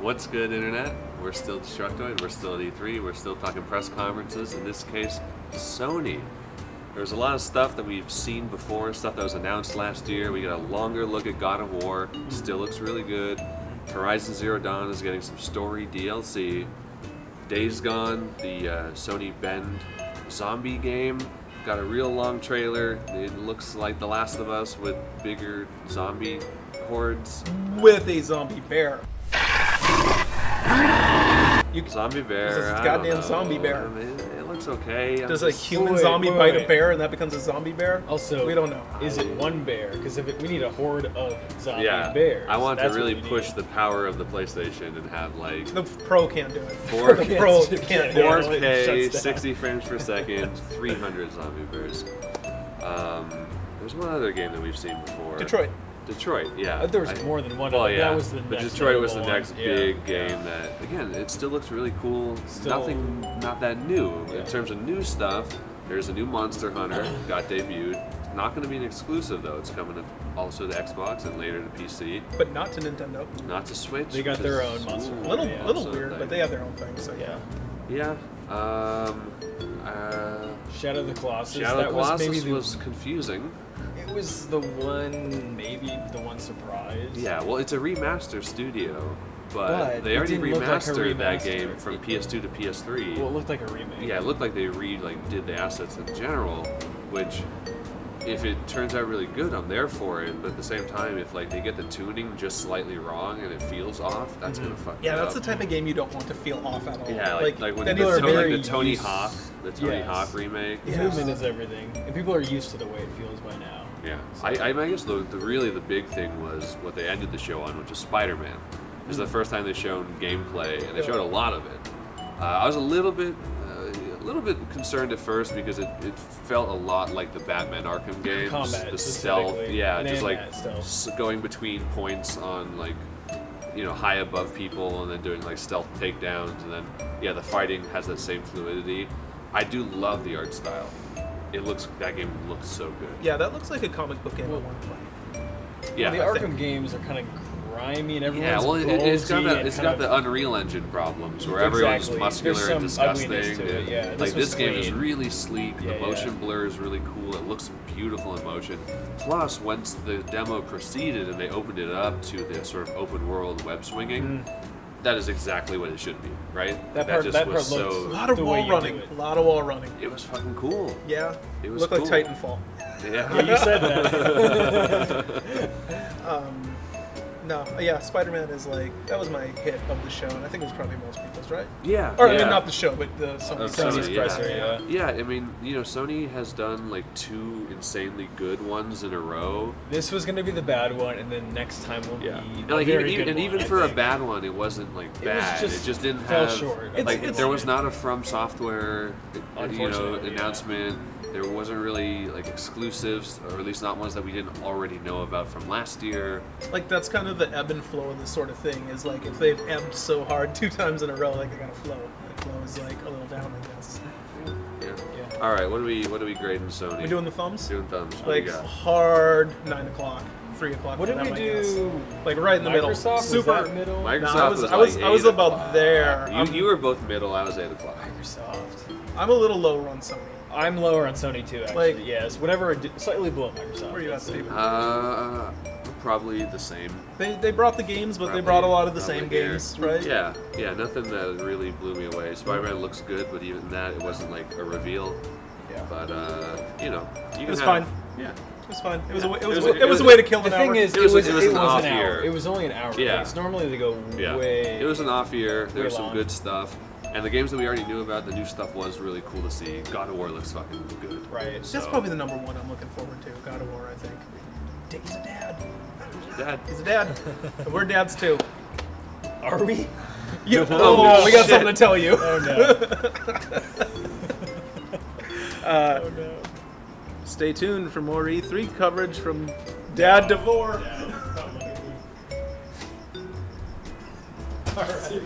What's good, Internet? We're still Destructoid, we're still at E3, we're still talking press conferences, in this case, Sony. There's a lot of stuff that we've seen before, stuff that was announced last year. We got a longer look at God of War, still looks really good. Horizon Zero Dawn is getting some story DLC. Days Gone, the Sony Bend zombie game, got a real long trailer. It looks like The Last of Us with bigger zombie hordes. With a zombie bear. Zombie bear. This is goddamn zombie bear. I mean, it looks okay. Does a human zombie bite a bear and that becomes a zombie bear? Also, we don't know. Is it one bear? Because we need a horde of zombie yeah, bears. I want to really push the power of the PlayStation and have like the Pro can't do it. 4K, the Pro can't do it. 4K, 60 frames per second, 300 zombie bears. There's one other game that we've seen before. Detroit, yeah. There was more than one. Well, yeah. That was the but next Detroit was the next one. big game that, again, it still looks really cool. Nothing, not that new. In terms of new stuff, there's a new Monster Hunter, got debuted. It's not going to be an exclusive, though. It's coming to also to Xbox and later to PC. But not to Nintendo. Not to Switch. They got their own Monster Hunter. Little weird, but they have their own thing, so yeah. Yeah. Shadow of the Colossus. Shadow of the Colossus was confusing. It was the one, maybe the one surprise. Yeah, well, it's a remaster studio, but they already remastered that game from PS2 to PS3. Well, it looked like a remake. Yeah, it looked like they did the assets in general, which, if it turns out really good, I'm there for it. But at the same time, if like they get the tuning just slightly wrong and it feels off, that's gonna fuck it up. that's the type of game you don't want to feel off at all. Yeah, like when the Tony Hawk remake. The movement is everything, and people are used to the way it feels by now. Yeah, so. I guess really the big thing was what they ended the show on, which is SpiderMan. This is the first time they've shown gameplay, and they showed a lot of it. I was a little bit concerned at first because it felt a lot like the Batman Arkham games. Combat, the stealth, yeah, just like going between points on like, high above people and then doing like stealth takedowns, and then the fighting has that same fluidity. I do love the art style. That game looks so good. Yeah, that looks like a comic book game I want to play. Yeah, the Arkham games are kind of grimy and everyone's it's got the Unreal Engine problems where everyone's muscular and disgusting. Like this game is really sleek. The motion blur is really cool. It looks beautiful in motion. Plus, once the demo proceeded and they opened it up to the sort of open world web swinging. That is exactly what it should be, right? That part looks a lot of wall running. A lot of wall running. It was fucking cool. Yeah. It was looked cool. like Titanfall. Yeah, you said that. No, Spider-Man is like, that was my hit of the show, and I think it was probably most people's, right? Yeah. Or, I mean, not the show, but the Sony's presser, Yeah, I mean, Sony has done like 2 insanely good ones in a row. This was going to be the bad one, and then next time will be even for a bad one, it wasn't like bad. It just didn't fell have short. There was not a From Software, announcement. There wasn't really like exclusives, or at least not ones that we didn't already know about from last year. Like that's kind of the ebb and flow of this sort of thing. Is like if they've ebbed so hard 2 times in a row, like they got to flow. The flow is like a little down, I guess. Yeah. All right. What are we grading Sony? We doing the thumbs? Doing thumbs. Like hard 9 o'clock. 3 o'clock. What did we do? Like right in the middle. Super middle. Microsoft I was about there. You were both middle. I was 8 o'clock. Microsoft. I'm a little lower on Sony. I'm lower on Sony too, actually. Yes, whatever. Slightly below Microsoft. Where are you at, Steven? Probably the same. They brought the games, but they brought a lot of the same games, right? Yeah, nothing that really blew me away. Spider-Man looks good, but even that, it wasn't like a reveal. Yeah. But it was fine. Yeah. It was fine. It was a way to kill an hour. The thing is, it was an off year. It was only an hour. Yeah. Normally they go way. It was an off year. There was some good stuff. And the games that we already knew about, the new stuff was really cool to see. God of War looks fucking good. Right. That's probably the number 1 I'm looking forward to. God of War, I think. He's a dad. He's a dad. And we're dads too. Are we? Yeah. No, we got something to tell you. Oh no. Oh no. Stay tuned for more E3 coverage from Dad Devore. All right.